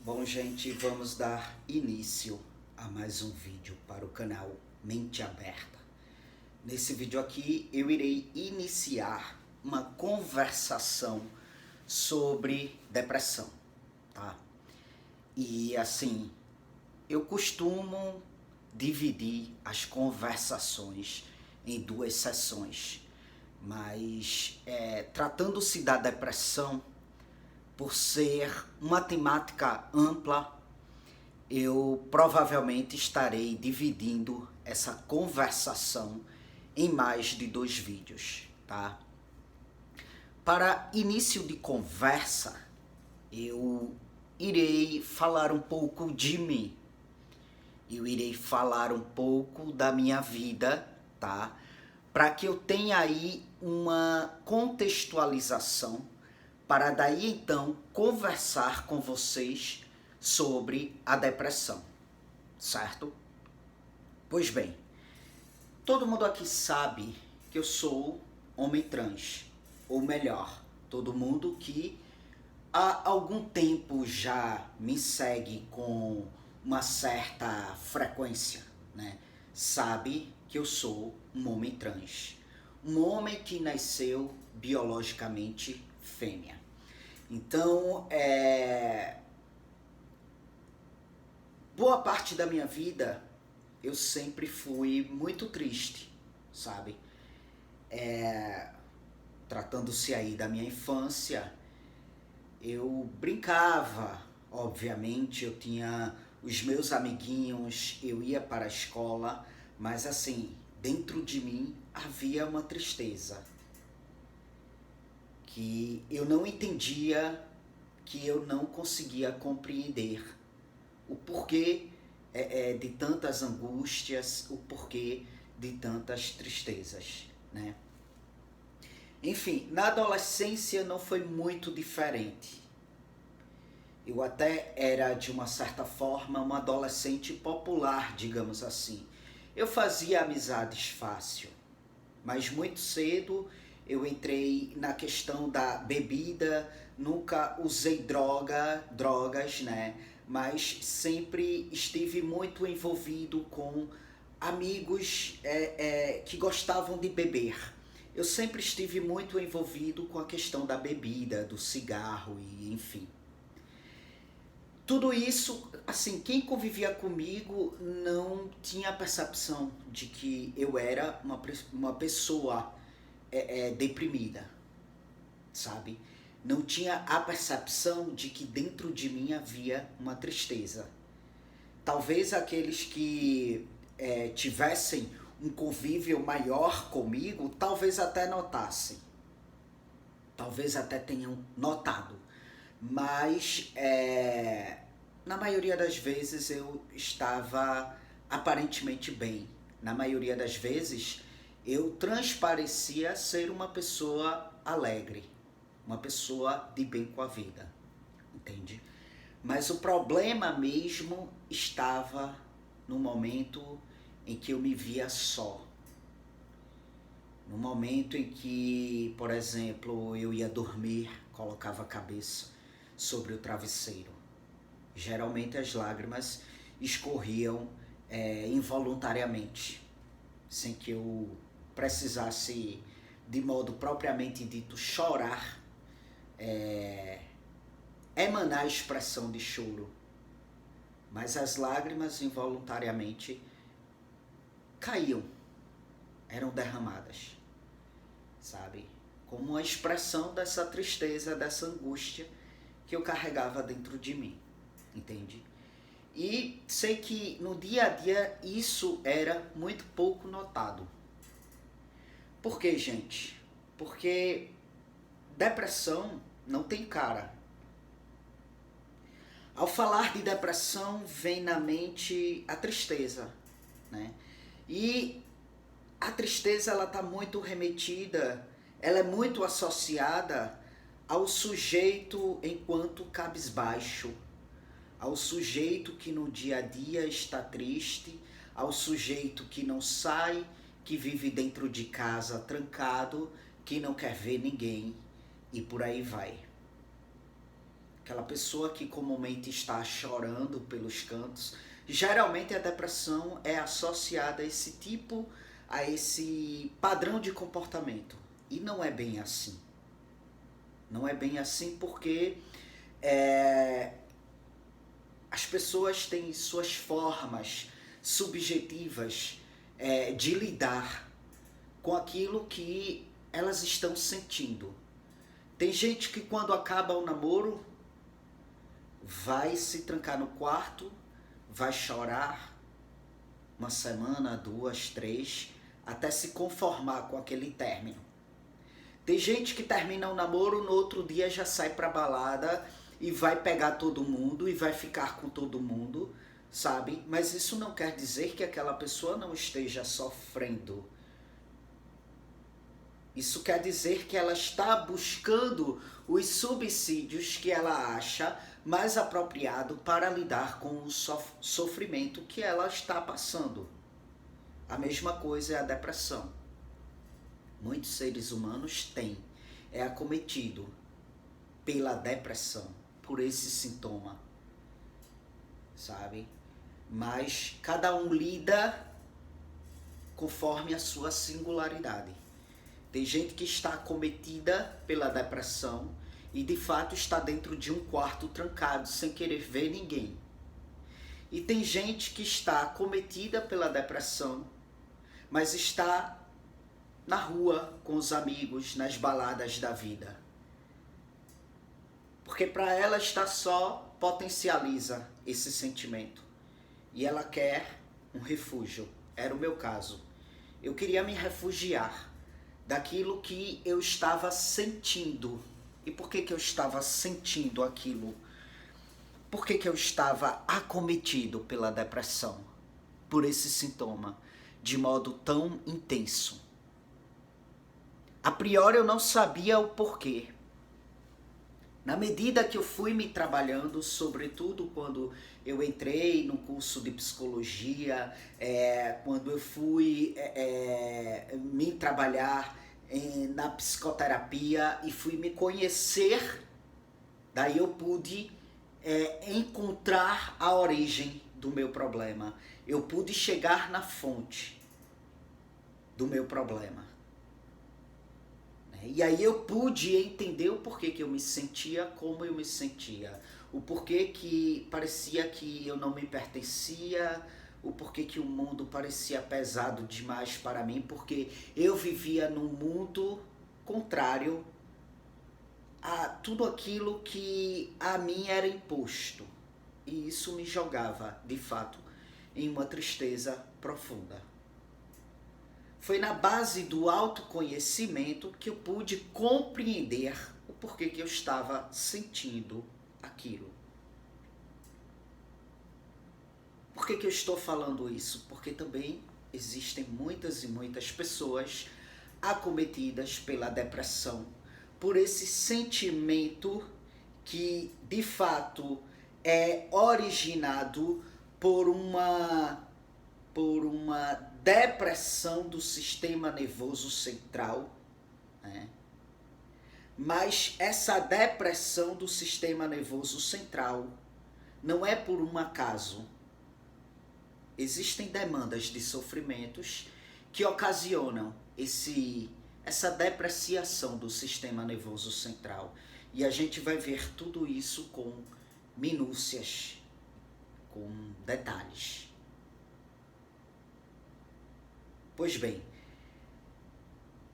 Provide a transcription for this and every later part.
Bom, gente, vamos dar início a mais um vídeo para o canal Mente Aberta. Nesse vídeo aqui eu irei iniciar uma conversação sobre depressão, tá? E assim, eu costumo dividir as conversações em duas sessões, mas tratando-se da depressão, por ser uma temática ampla, eu provavelmente estarei dividindo essa conversação em mais de 2 vídeos, tá? Para início de conversa, eu irei falar um pouco de mim. Eu irei falar um pouco da minha vida, tá? Para que eu tenha aí uma contextualização para daí então conversar com vocês sobre a depressão, certo? Pois bem, todo mundo aqui sabe que eu sou homem trans, ou melhor, todo mundo que há algum tempo já me segue com uma certa frequência, né? Sabe que eu sou um homem trans, um homem que nasceu biologicamente fêmea. Então, boa parte da minha vida eu sempre fui muito triste, sabe? Tratando-se aí da minha infância, eu brincava, obviamente, eu tinha os meus amiguinhos, eu ia para a escola, mas assim, dentro de mim havia uma tristeza que eu não entendia, que eu não conseguia compreender o porquê de tantas angústias, o porquê de tantas tristezas, né? Enfim, na adolescência não foi muito diferente. Eu até era, de uma certa forma, uma adolescente popular, digamos assim. Eu fazia amizades fácil, mas muito cedo eu entrei na questão da bebida, nunca usei drogas, né? Mas sempre estive muito envolvido com amigos que gostavam de beber. Eu sempre estive muito envolvido com a questão da bebida, do cigarro e enfim. Tudo isso, assim, quem convivia comigo não tinha a percepção de que eu era uma pessoa deprimida, sabe? Não tinha a percepção de que dentro de mim havia uma tristeza. Talvez aqueles que tivessem um convívio maior comigo, talvez até notassem. Talvez até tenham notado. Mas na maioria das vezes eu estava aparentemente bem. Na maioria das vezes eu transparecia ser uma pessoa alegre, uma pessoa de bem com a vida, entende? Mas o problema mesmo estava no momento em que eu me via só. No momento em que, por exemplo, eu ia dormir, colocava a cabeça sobre o travesseiro. Geralmente as lágrimas escorriam involuntariamente, sem que eu precisasse, de modo propriamente dito, chorar, emanar a expressão de choro. Mas as lágrimas involuntariamente caíam, eram derramadas, sabe? Como uma expressão dessa tristeza, dessa angústia que eu carregava dentro de mim, entende? E sei que no dia a dia isso era muito pouco notado. Por quê, gente? Porque depressão não tem cara. Ao falar de depressão, vem na mente a tristeza, né? E a tristeza, ela está muito remetida, ela é muito associada ao sujeito enquanto cabisbaixo, ao sujeito que no dia a dia está triste, ao sujeito que não sai, que vive dentro de casa trancado, que não quer ver ninguém e por aí vai. aquela pessoa que comumente está chorando pelos cantos. Geralmente a depressão é associada a esse padrão de comportamento. E não é bem assim. Não é bem assim porque as pessoas têm suas formas subjetivas de lidar com aquilo que elas estão sentindo. Tem gente que quando acaba o namoro vai se trancar no quarto, vai chorar uma semana, 2, 3, até se conformar com aquele término. Tem gente que termina o namoro, no outro dia já sai pra balada e vai pegar todo mundo e vai ficar com todo mundo, sabe? Mas isso não quer dizer que aquela pessoa não esteja sofrendo. Isso quer dizer que ela está buscando os subsídios que ela acha mais apropriado para lidar com o sofrimento que ela está passando. A mesma coisa é a depressão. Muitos seres humanos é acometido pela depressão, por esse sintoma, sabe? Mas cada um lida conforme a sua singularidade. Tem gente que está acometida pela depressão e de fato está dentro de um quarto trancado sem querer ver ninguém. E tem gente que está acometida pela depressão, mas está na rua com os amigos, nas baladas da vida. Porque para ela estar só potencializa esse sentimento. E ela quer um refúgio. Era o meu caso. Eu queria me refugiar daquilo que eu estava sentindo. E por que eu estava sentindo aquilo? Por que eu estava acometido pela depressão? Por esse sintoma, de modo tão intenso. A priori eu não sabia o porquê. Na medida que eu fui me trabalhando, sobretudo quando eu entrei no curso de psicologia, quando eu fui me trabalhar na psicoterapia e fui me conhecer, daí eu pude encontrar a origem do meu problema. Eu pude chegar na fonte do meu problema. E aí eu pude entender o porquê que eu me sentia como eu me sentia. O porquê que parecia que eu não me pertencia, o porquê que o mundo parecia pesado demais para mim, porque eu vivia num mundo contrário a tudo aquilo que a mim era imposto. E isso me jogava, de fato, em uma tristeza profunda. Foi na base do autoconhecimento que eu pude compreender o porquê que eu estava sentindo aquilo. Por que eu estou falando isso? Porque também existem muitas e muitas pessoas acometidas pela depressão, por esse sentimento que de fato é originado por uma depressão do sistema nervoso central, né? Mas essa depressão do sistema nervoso central não é por um acaso. Existem demandas de sofrimentos que ocasionam essa depreciação do sistema nervoso central. E a gente vai ver tudo isso com minúcias, com detalhes. Pois bem,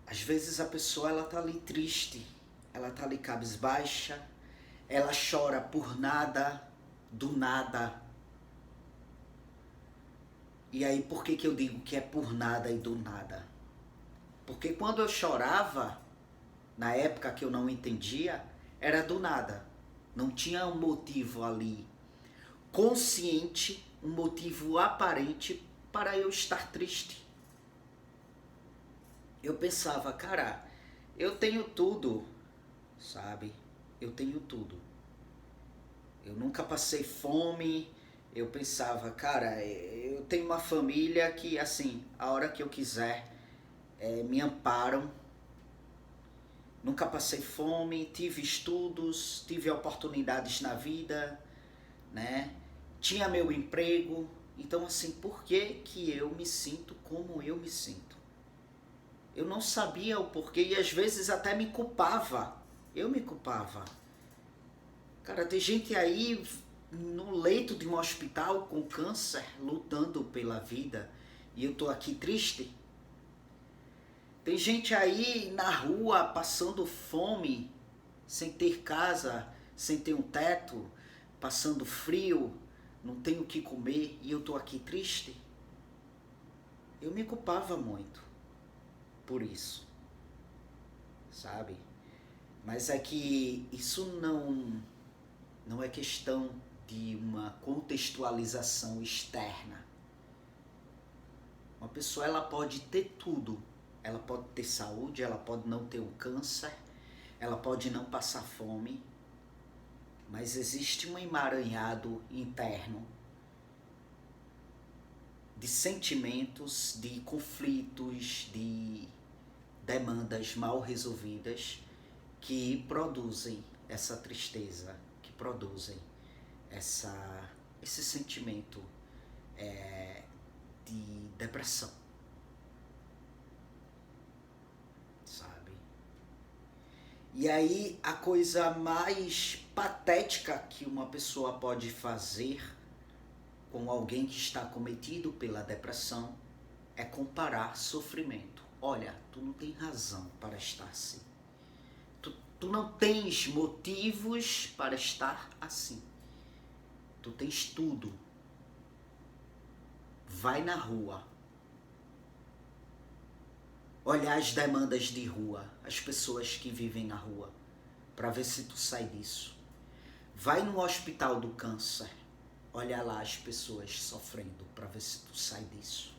às vezes a pessoa ela tá ali triste, ela tá ali cabisbaixa, ela chora por nada, do nada. E aí por que eu digo que é por nada e do nada? Porque quando eu chorava, na época que eu não entendia, era do nada. Não tinha um motivo ali consciente, um motivo aparente para eu estar triste. Eu pensava, cara, eu tenho tudo, sabe? Eu tenho tudo. Eu nunca passei fome. Eu pensava, cara, eu tenho uma família que, assim, a hora que eu quiser, me amparam. Nunca passei fome, tive estudos, tive oportunidades na vida, né? Tinha meu emprego. Então, assim, por que que eu me sinto como eu me sinto? Eu não sabia o porquê e às vezes até me culpava. Eu me culpava. Cara, tem gente aí no leito de um hospital com câncer, lutando pela vida, e eu tô aqui triste. Tem gente aí na rua passando fome, sem ter casa, sem ter um teto, passando frio, não tenho o que comer e eu tô aqui triste. Eu me culpava muito por isso, sabe? Mas é que isso não é questão de uma contextualização externa. Uma pessoa ela pode ter tudo. Ela pode ter saúde, ela pode não ter um câncer, ela pode não passar fome, mas existe um emaranhado interno de sentimentos, de conflitos, de demandas mal resolvidas que produzem essa tristeza, que produzem esse sentimento de depressão, sabe? E aí a coisa mais patética que uma pessoa pode fazer com alguém que está cometido pela depressão é comparar sofrimento. Olha, tu não tem razão para estar assim. Tu não tens motivos para estar assim. Tu tens tudo. Vai na rua. Olha as demandas de rua, as pessoas que vivem na rua, para ver se tu sai disso. Vai no hospital do câncer. Olha lá as pessoas sofrendo, para ver se tu sai disso.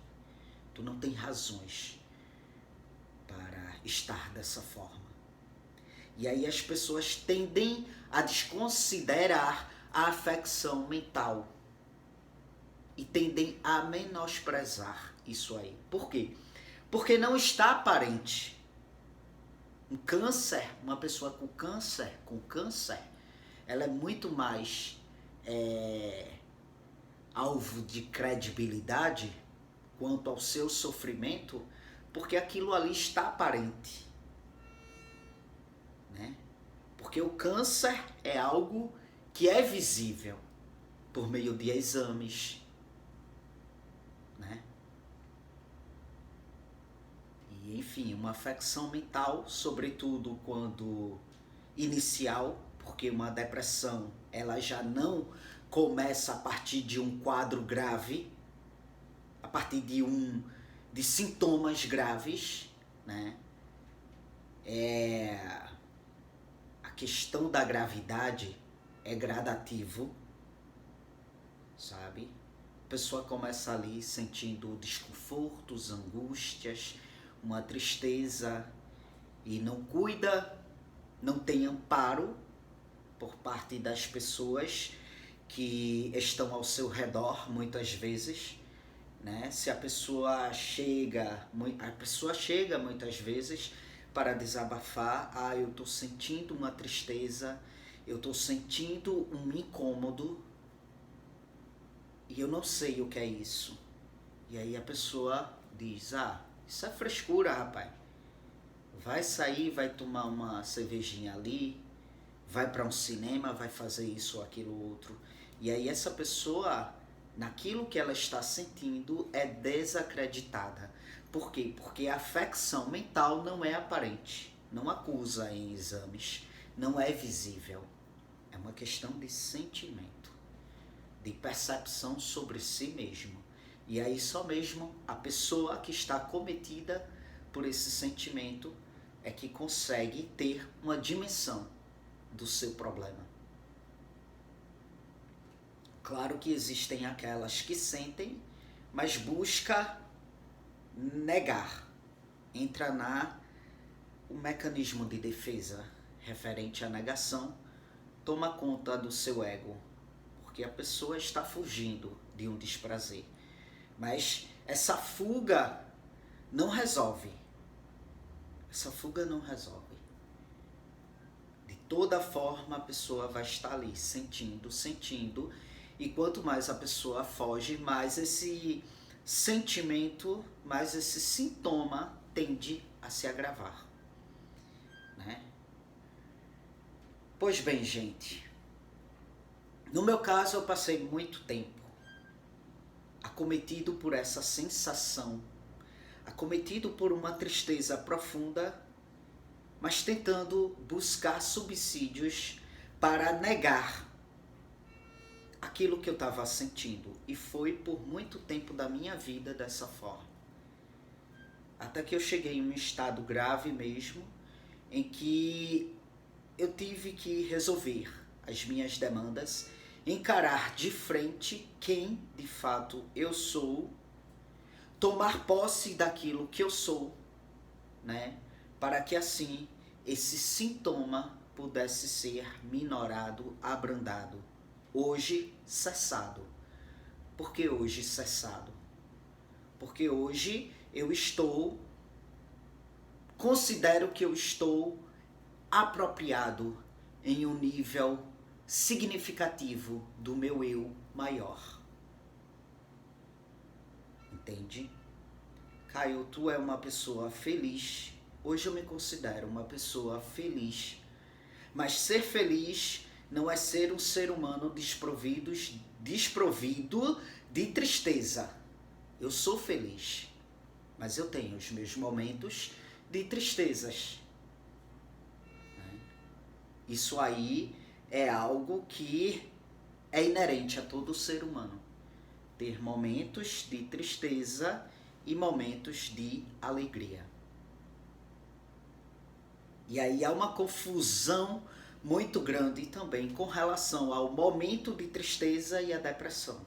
Tu não tem razões para estar dessa forma. E aí as pessoas tendem a desconsiderar a afecção mental e tendem a menosprezar isso aí. Por quê? Porque não está aparente. Um câncer, uma pessoa com câncer, ela é muito mais alvo de credibilidade quanto ao seu sofrimento, porque aquilo ali está aparente. Né? Porque o câncer é algo que é visível por meio de exames, né? E enfim, uma afecção mental, sobretudo quando inicial, porque uma depressão ela já não começa a partir de um quadro grave, a partir de sintomas graves, né? A questão da gravidade é gradativo, sabe? A pessoa começa ali sentindo desconfortos, angústias, uma tristeza e não cuida, não tem amparo por parte das pessoas que estão ao seu redor muitas vezes, né? Se a pessoa chega muitas vezes para desabafar, eu estou sentindo uma tristeza, eu estou sentindo um incômodo e eu não sei o que é isso. E aí a pessoa diz, isso é frescura, rapaz. Vai sair, vai tomar uma cervejinha ali, vai para um cinema, vai fazer isso ou aquilo outro. E aí essa pessoa, naquilo que ela está sentindo, é desacreditada. Por quê? Porque a afecção mental não é aparente, não acusa em exames, não é visível. É uma questão de sentimento, de percepção sobre si mesmo. E aí só mesmo a pessoa que está cometida por esse sentimento é que consegue ter uma dimensão do seu problema. Claro que existem aquelas que sentem, mas busca negar. Entra o mecanismo de defesa referente à negação, toma conta do seu ego, porque a pessoa está fugindo de um desprazer. Mas essa fuga não resolve. Essa fuga não resolve. toda forma a pessoa vai estar ali sentindo, sentindo, e quanto mais a pessoa foge, mais esse sentimento, mais esse sintoma tende a se agravar, né? Pois bem, gente, no meu caso eu passei muito tempo acometido por essa sensação, acometido por uma tristeza profunda, mas tentando buscar subsídios para negar aquilo que eu estava sentindo. E foi por muito tempo da minha vida dessa forma. Até que eu cheguei em um estado grave mesmo, em que eu tive que resolver as minhas demandas, encarar de frente quem de fato eu sou, tomar posse daquilo que eu sou, né? Para que assim esse sintoma pudesse ser minorado, abrandado. Hoje cessado. Por que hoje cessado? Porque hoje considero que eu estou apropriado em um nível significativo do meu eu maior. Entende? Caio, tu é uma pessoa feliz. Hoje eu me considero uma pessoa feliz. Mas ser feliz não é ser um ser humano desprovido de tristeza. Eu sou feliz, mas eu tenho os meus momentos de tristezas. Isso aí é algo que é inerente a todo ser humano. Ter momentos de tristeza e momentos de alegria. E aí há uma confusão muito grande também com relação ao momento de tristeza e a depressão.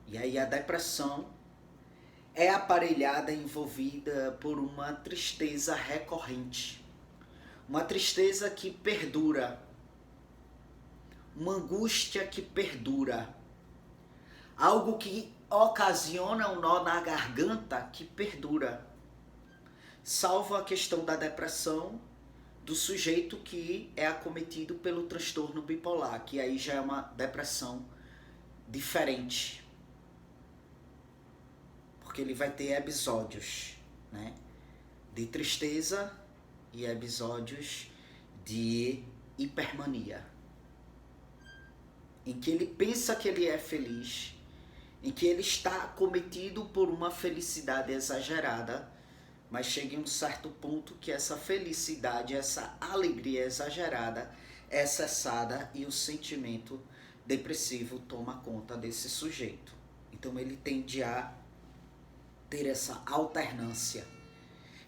E aí a depressão é aparelhada, envolvida por uma tristeza recorrente. Uma tristeza que perdura. Uma angústia que perdura. Algo que ocasiona um nó na garganta que perdura. Salvo a questão da depressão do sujeito que é acometido pelo transtorno bipolar, que aí já é uma depressão diferente. Porque ele vai ter episódios, né, de tristeza e episódios de hipermania. Em que ele pensa que ele é feliz, em que ele está acometido por uma felicidade exagerada, mas chega em um certo ponto que essa felicidade, essa alegria exagerada é cessada e o sentimento depressivo toma conta desse sujeito. Então ele tende a ter essa alternância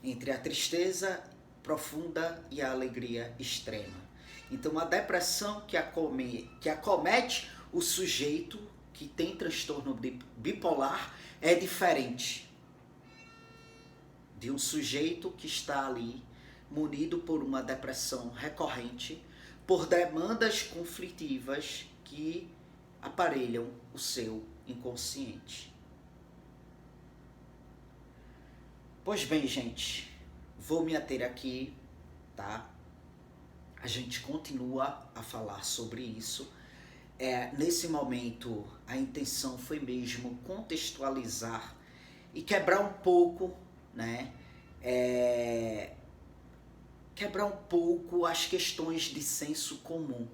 entre a tristeza profunda e a alegria extrema. Então a depressão que acomete o sujeito que tem transtorno bipolar é diferente de um sujeito que está ali munido por uma depressão recorrente, por demandas conflitivas que aparelham o seu inconsciente. Pois bem, gente, vou me ater aqui, tá? A gente continua a falar sobre isso. Nesse momento, a intenção foi mesmo contextualizar e quebrar um pouco, né? Quebrar um pouco as questões de senso comum.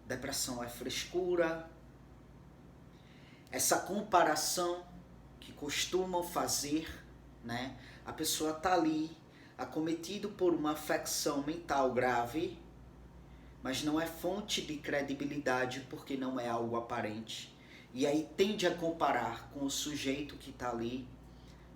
Depressão é frescura. Essa comparação que costumam fazer, né? A pessoa está ali, acometido por uma afecção mental grave, mas não é fonte de credibilidade porque não é algo aparente. E aí tende a comparar com o sujeito que está ali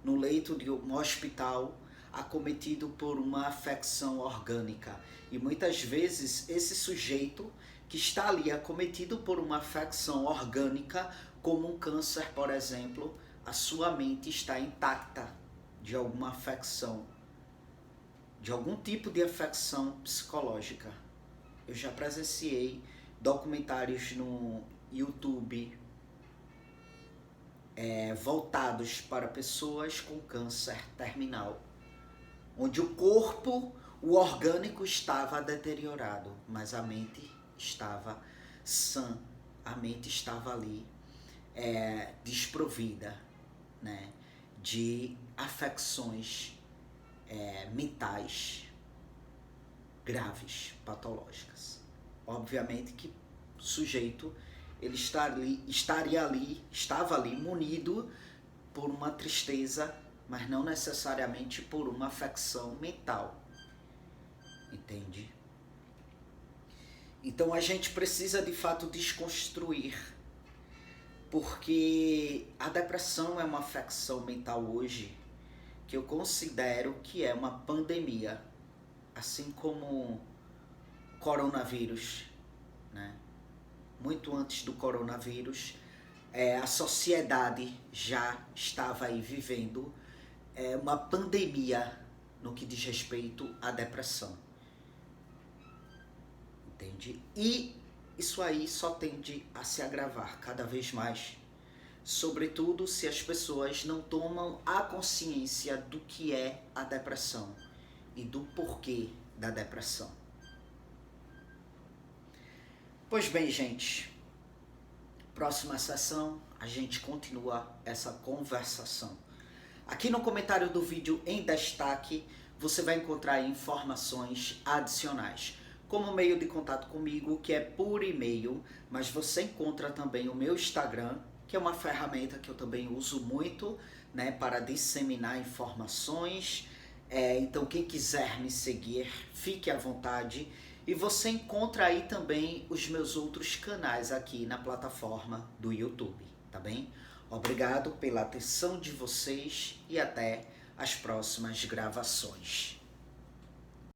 no leito de um hospital, acometido por uma afecção orgânica. E muitas vezes esse sujeito que está ali acometido por uma afecção orgânica, como um câncer, por exemplo, a sua mente está intacta de alguma afecção, de algum tipo de afecção psicológica. Eu já presenciei documentários no YouTube voltados para pessoas com câncer terminal. onde o corpo, o orgânico estava deteriorado, mas a mente estava sã, a mente estava ali desprovida, né, de afecções mentais graves, patológicas. Obviamente que o sujeito ele estava ali munido por uma tristeza, mas não necessariamente por uma afecção mental. Entende? Então a gente precisa de fato desconstruir, porque a depressão é uma afecção mental hoje que eu considero que é uma pandemia, assim como o coronavírus, né? Muito antes do coronavírus, a sociedade já estava aí vivendo uma pandemia no que diz respeito à depressão. Entende? E isso aí só tende a se agravar cada vez mais, sobretudo se as pessoas não tomam a consciência do que é a depressão e do porquê da depressão. Pois bem, gente, próxima sessão a gente continua essa conversação. Aqui no comentário do vídeo em destaque você vai encontrar informações adicionais, como meio de contato comigo, que é por e-mail, mas você encontra também o meu Instagram, que é uma ferramenta que eu também uso muito, né, para disseminar informações. Então quem quiser me seguir, fique à vontade. E você encontra aí também os meus outros canais aqui na plataforma do YouTube, tá bem? Obrigado pela atenção de vocês e até as próximas gravações.